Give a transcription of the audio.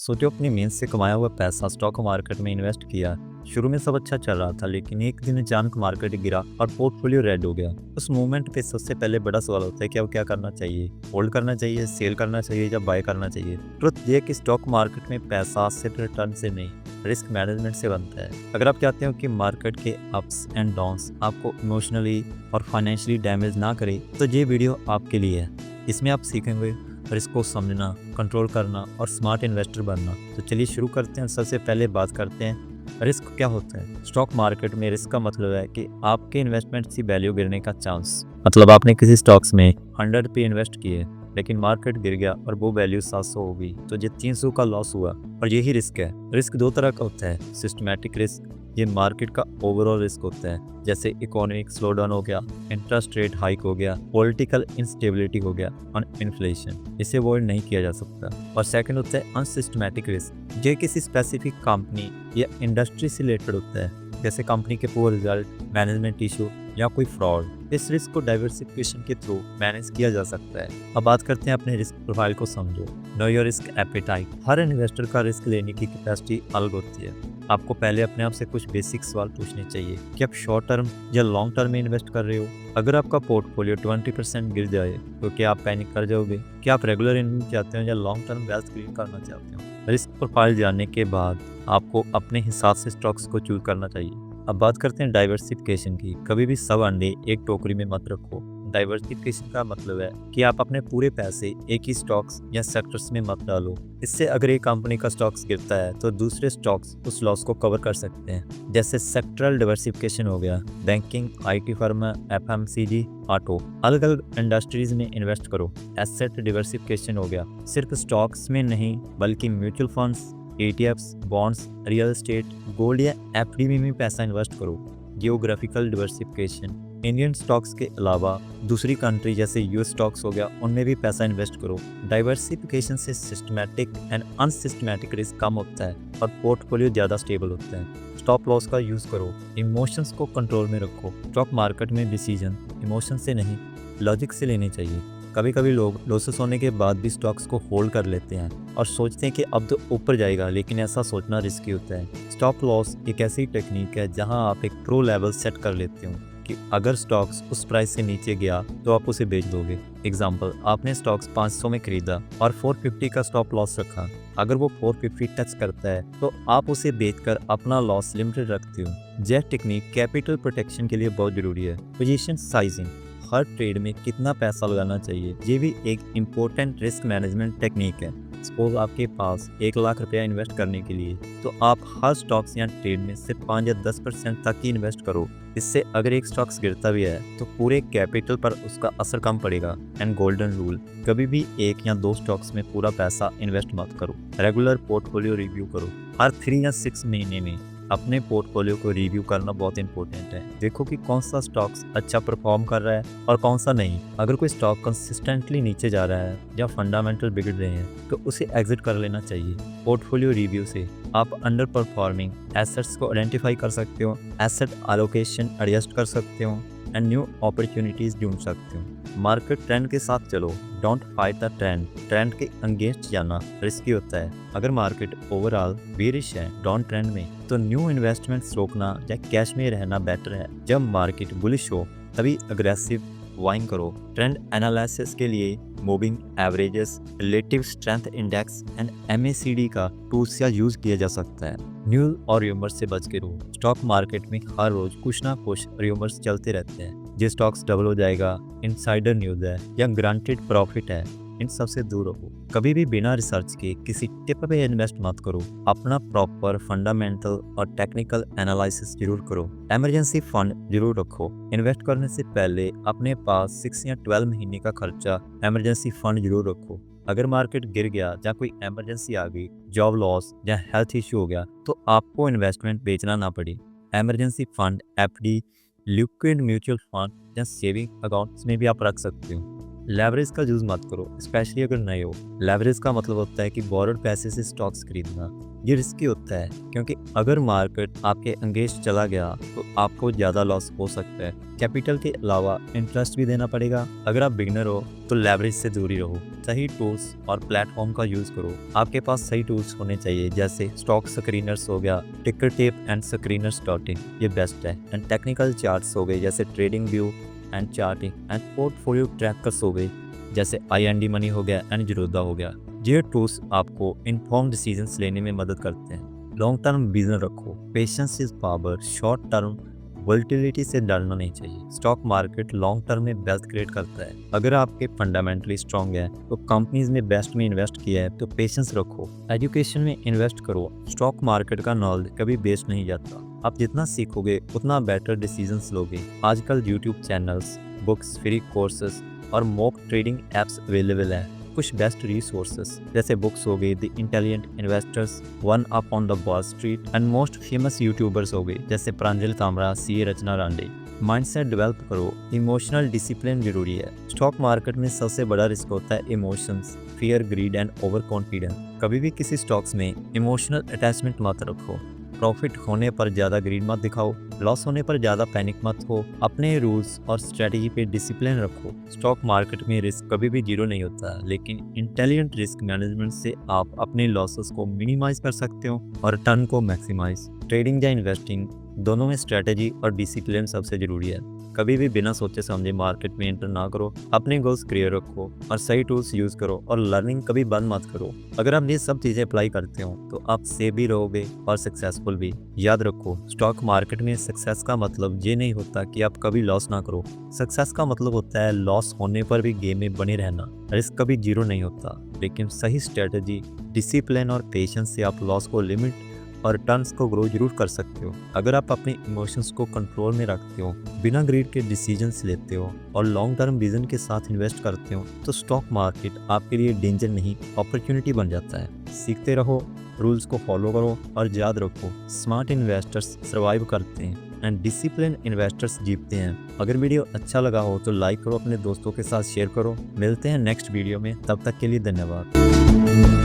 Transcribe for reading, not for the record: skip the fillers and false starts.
सोचो अपनी मेहनत से कमाया हुआ पैसा स्टॉक मार्केट में इन्वेस्ट किया। शुरू में सब अच्छा चल रहा था, लेकिन एक दिन अचानक मार्केट गिरा और पोर्टफोलियो रेड हो गया। उस मोमेंट पे सबसे पहले बड़ा सवाल होता है कि अब क्या करना चाहिए। होल्ड करना चाहिए, सेल करना चाहिए या बाय करना चाहिए। ट्रुथ ये है कि स्टॉक मार्केट में पैसा सिर्फ रिटर्न से नहीं, रिस्क मैनेजमेंट से बनता है। अगर आप चाहते हो कि मार्केट के अप्स एंड डाउन्स आपको इमोशनली और फाइनेंशियली डैमेज ना करे, तो ये वीडियो आपके लिए है। इसमें आप सीखेंगे रिस्क को समझना, कंट्रोल करना और स्मार्ट इन्वेस्टर बनना। तो चलिए शुरू करते हैं। सबसे पहले बात करते हैं रिस्क क्या होता है। स्टॉक मार्केट में रिस्क का मतलब है कि आपके इन्वेस्टमेंट की वैल्यू गिरने का चांस। मतलब आपने किसी स्टॉक्स में 100 पे इन्वेस्ट किए, लेकिन मार्केट गिर गया और वो वैल्यू 700 हो गई, तो ये 300 का लॉस हुआ। और यही रिस्क है। रिस्क दो तरह का होता है, सिस्टमैटिक रिस्क, ये मार्केट का ओवरऑल रिस्क होता है, जैसे इकोनॉमिक स्लोडाउन हो गया, इंटरेस्ट रेट हाइक हो गया, पॉलिटिकल इंस्टेबिलिटी हो गया और इन्फ्लेशन। इसे अवॉइड नहीं किया जा सकता। और सेकंड होता है अनसिस्टमैटिक रिस्क, जो किसी स्पेसिफिक कंपनी या इंडस्ट्री से रिलेटेड होता है, जैसे कंपनी के पुअर रिजल्ट, मैनेजमेंट इशू या कोई फ्रॉड। इस रिस्क को डाइवर्सिफिकेशन के थ्रू मैनेज किया जा सकता है। अब बात करते हैं अपने रिस्क प्रोफाइल को समझो। Know your risk appetite. Her investor का रिस्क लेने की कैपेसिटी अलग होती है। आपको पहले अपने आप से कुछ बेसिक सवाल पूछने चाहिए कि आप शॉर्ट टर्म या लॉन्ग टर्म में इन्वेस्ट कर रहे हो। अगर आपका पोर्टफोलियो 20% गिर जाए तो क्या आप पैनिक कर जाओगे? क्या आप रेगुलर इनकम चाहते हो या लॉन्ग टर्म वेल्थ क्रिएट करना चाहते हो? रिस्क प्रोफाइल जानने के बाद आपको अपने हिसाब से स्टॉक्स को चूज करना चाहिए। अब बात करते हैं डाइवर्सिफिकेशन की। कभी भी सब अंडे एक टोकरी में मत रखो। डाइवर्सिफिकेशन का मतलब है कि आप अपने पूरे पैसे एक ही स्टॉक्स या सेक्टर्स में मत डालो। इससे अगर एक कंपनी का स्टॉक्स गिरता है तो दूसरे स्टॉक्स उस लॉस को कवर कर सकते हैं। जैसे सेक्टरल डाइवर्सिफिकेशन हो गया, banking, IT firm, FMCG, auto, अलग अलग इंडस्ट्रीज में इन्वेस्ट करो। एसेट डाइवर्सिफिकेशन हो गया, सिर्फ स्टॉक्स में नहीं बल्कि mutual funds, ETFs, bonds, real estate, gold या एफडी में पैसा इन्वेस्ट करो। जियोग्राफिकल डाइवर्सिफिकेशन, इंडियन स्टॉक्स के अलावा दूसरी कंट्री जैसे यूएस स्टॉक्स हो गया, उनमें भी पैसा इन्वेस्ट करो। डाइवर्सिफिकेशन से सिस्टमैटिक एंड अनसिस्टमैटिक रिस्क कम होता है और पोर्टफोलियो ज़्यादा स्टेबल होता है। स्टॉप लॉस का यूज़ करो, इमोशंस को कंट्रोल में रखो। स्टॉक मार्केट में डिसीजन इमोशन से नहीं, लॉजिक से लेने चाहिए। कभी कभी लोग लॉसेस होने के बाद भी स्टॉक्स को होल्ड कर लेते हैं और सोचते हैं कि अब तो ऊपर जाएगा, लेकिन ऐसा सोचना रिस्की होता है। स्टॉप लॉस एक ऐसी टेक्निक है जहां आप एक प्रो लेवल सेट कर लेते हो कि अगर स्टॉक्स उस प्राइस से नीचे गया तो आप उसे बेच दोगे। एग्जाम्पल, आपने स्टॉक्स 500 में खरीदा और 450 का स्टॉप लॉस रखा। अगर वो 450 टच करता है तो आप उसे बेचकर अपना लॉस लिमिटेड रखते हो। यह टेक्निक कैपिटल प्रोटेक्शन के लिए बहुत जरूरी है। पोजीशन साइजिंग, हर ट्रेड में कितना पैसा लगाना चाहिए, ये भी एक इम्पोर्टेंट रिस्क मैनेजमेंट टेक्निक है। सपोज आपके पास 1 लाख रुपया इन्वेस्ट करने के लिए, तो आप हर स्टॉक्स या ट्रेड में सिर्फ 5 या 10% तक ही इन्वेस्ट करो। इससे अगर एक स्टॉक्स गिरता भी है तो पूरे कैपिटल पर उसका असर कम पड़ेगा। एंड गोल्डन रूल, कभी भी 1 या 2 स्टॉक्स में पूरा पैसा इन्वेस्ट मत करो। रेगुलर पोर्टफोलियो रिव्यू करो। हर 3 या 6 महीने में अपने पोर्टफोलियो को रिव्यू करना बहुत इंपॉर्टेंट है। देखो कि कौन सा स्टॉक्स अच्छा परफॉर्म कर रहा है और कौन सा नहीं। अगर कोई स्टॉक कंसिस्टेंटली नीचे जा रहा है या फंडामेंटल बिगड़ रहे हैं तो उसे एग्जिट कर लेना चाहिए। पोर्टफोलियो रिव्यू से आप अंडर परफॉर्मिंग एसेट्स को आइडेंटिफाई कर सकते हो, एसेट एलोकेशन एडजस्ट कर सकते हो एंड न्यू अपॉर्चुनिटीज ढूंढ सकते हो। मार्केट ट्रेंड के साथ चलो, don't fight the trend. Trend के अगेंस्ट जाना रिस्की होता है। अगर मार्केट ओवरऑल बेरिश है डाउन ट्रेंड में, तो न्यू इन्वेस्टमेंट्स रोकना या कैश में रहना बेटर है। जब मार्केट बुलिश हो तभी अग्रेसिव बाइंग करो। ट्रेंड एनालिसिस के लिए moving averages, relative strength index and MACD का टूल्स का यूज किया जा सकता है। न्यूज और र्यूमर्स से बच के रहो। स्टॉक मार्केट में हर रोज कुछ ना कुछ र्यूमर्स चलते रहते हैं। ये स्टॉक्स डबल हो जाएगा, इनसाइडर न्यूज है या गारंटीड प्रॉफिट है, इन सब से दूर रहो। कभी भी बिना रिसर्च के किसी टिप पे इन्वेस्ट मत करो। अपना प्रॉपर फंडामेंटल और टेक्निकल एनालिसिस जरूर करो। इमरजेंसी फंड जरूर रखो। इन्वेस्ट करने से पहले अपने पास 6 या 12 महीने का खर्चा इमरजेंसी फंड जरूर रखो। अगर मार्केट गिर गया या कोई इमरजेंसी आ गई, जॉब लॉस या हेल्थ इश्यू हो गया, तो आपको इन्वेस्टमेंट बेचना ना पड़े। Emergency fund FD, liquid mutual fund या सेविंग अकाउंट्स में भी आप रख सकते हो। लेवरेज का यूज मत करो, स्पेशली अगर नए हो। लेवरेज का मतलब होता है कि बोरोड पैसे से स्टॉक्स खरीदना। ये रिस्की होता है क्योंकि अगर मार्केट आपके अगेंस्ट चला गया तो आपको ज़्यादा लॉस हो सकता है। कैपिटल के अलावा इंटरेस्ट भी देना पड़ेगा। अगर आप बिगनर हो तो लेवरेज से दूरी रहो। सही टूल्स और प्लेटफॉर्म का यूज़ करो। आपके पास सही टूल्स होने चाहिए जैसे स्टॉक स्क्रीनर्स हो गया, टिकर टेप एंड स्क्रीनर्स.in, ये बेस्ट है। एंड टेक्निकल चार्ट्स हो गए जैसे trading view and charting, and portfolio trackers हो गए जैसे IND मनी हो गया एंड जीरोधा हो गया। ये टूल्स आपको इन्फॉर्म डिसीजंस लेने में मदद करते हैं। लॉन्ग टर्म विजन रखो। Patience is power. Short term volatility से डरना नहीं चाहिए। स्टॉक मार्केट लॉन्ग टर्म में वेल्थ क्रिएट करता है। अगर आपके फंडामेंटली स्ट्रांग है तो कंपनीज में बेस्ट में इन्वेस्ट किया है तो पेशेंस रखो। एजुकेशन में इन्वेस्ट करो। स्टॉक मार्केट का नॉलेज कभी वेस्ट नहीं जाता। आप जितना सीखोगे उतना बेटर डिसीजंस लोगे। आजकल YouTube channels, books, free courses और मॉक ट्रेडिंग एप्स अवेलेबल है। कुछ बेस्ट रिसोर्सेस जैसे बुक्स हो गई the intelligent investors, one up on the wall street, and most famous YouTubers हो गए जैसे प्रांजल तामरा, CA रचना रांडे। माइंडसेट डेवलप करो। इमोशनल डिसिप्लिन जरूरी है। स्टॉक मार्केट में सबसे बड़ा रिस्क होता है emotions, fear, grid and over confidence. कभी भी किसी स्टॉक्स में इमोशनल अटैचमेंट मत रखो। प्रॉफिट होने पर ज़्यादा ग्रीड मत दिखाओ। लॉस होने पर ज़्यादा पैनिक मत हो। अपने रूल्स और स्ट्रेटजी पे डिसिप्लिन रखो। स्टॉक मार्केट में रिस्क कभी भी जीरो नहीं होता, लेकिन इंटेलिजेंट रिस्क मैनेजमेंट से आप अपने लॉसेस को मिनिमाइज कर सकते हो और रिटर्न को मैक्सिमाइज। ट्रेडिंग या इन्वेस्टिंग दोनों में स्ट्रेटजी और डिसिप्लिन सबसे ज़रूरी है। कभी भी बिना सोचे समझे मार्केट में एंटर ना करो। अपने गोल्स क्लियर रखो और सही टूल्स यूज़ करो और लर्निंग कभी बंद मत करो। अगर आप ये सब चीज़ें अप्लाई करते हो तो आप सेफ भी रहोगे और सक्सेसफुल भी। याद रखो, स्टॉक मार्केट में सक्सेस का मतलब ये नहीं होता कि आप कभी लॉस ना करो। सक्सेस का मतलब होता है लॉस होने पर भी गेम में बने रहना। रिस्क कभी जीरो नहीं होता, लेकिन सही स्ट्रेटजी, डिसिप्लिन और पेशेंस से आप लॉस को लिमिट और रिटर्न्स को ग्रो जरूर कर सकते हो। अगर आप अपने इमोशंस को कंट्रोल में रखते हो, बिना ग्रीड के डिसीजंस लेते हो और लॉन्ग टर्म विजन के साथ इन्वेस्ट करते हो तो स्टॉक मार्केट आपके लिए डेंजर नहीं, अपॉर्चुनिटी बन जाता है। सीखते रहो, रूल्स को फॉलो करो और याद रखो, स्मार्ट इन्वेस्टर्स सर्वाइव करते हैं एंड डिसिप्लिन इन्वेस्टर्स जीतते हैं। अगर वीडियो अच्छा लगा हो तो लाइक करो, अपने दोस्तों के साथ शेयर करो। मिलते हैं नेक्स्ट वीडियो में, तब तक के लिए धन्यवाद।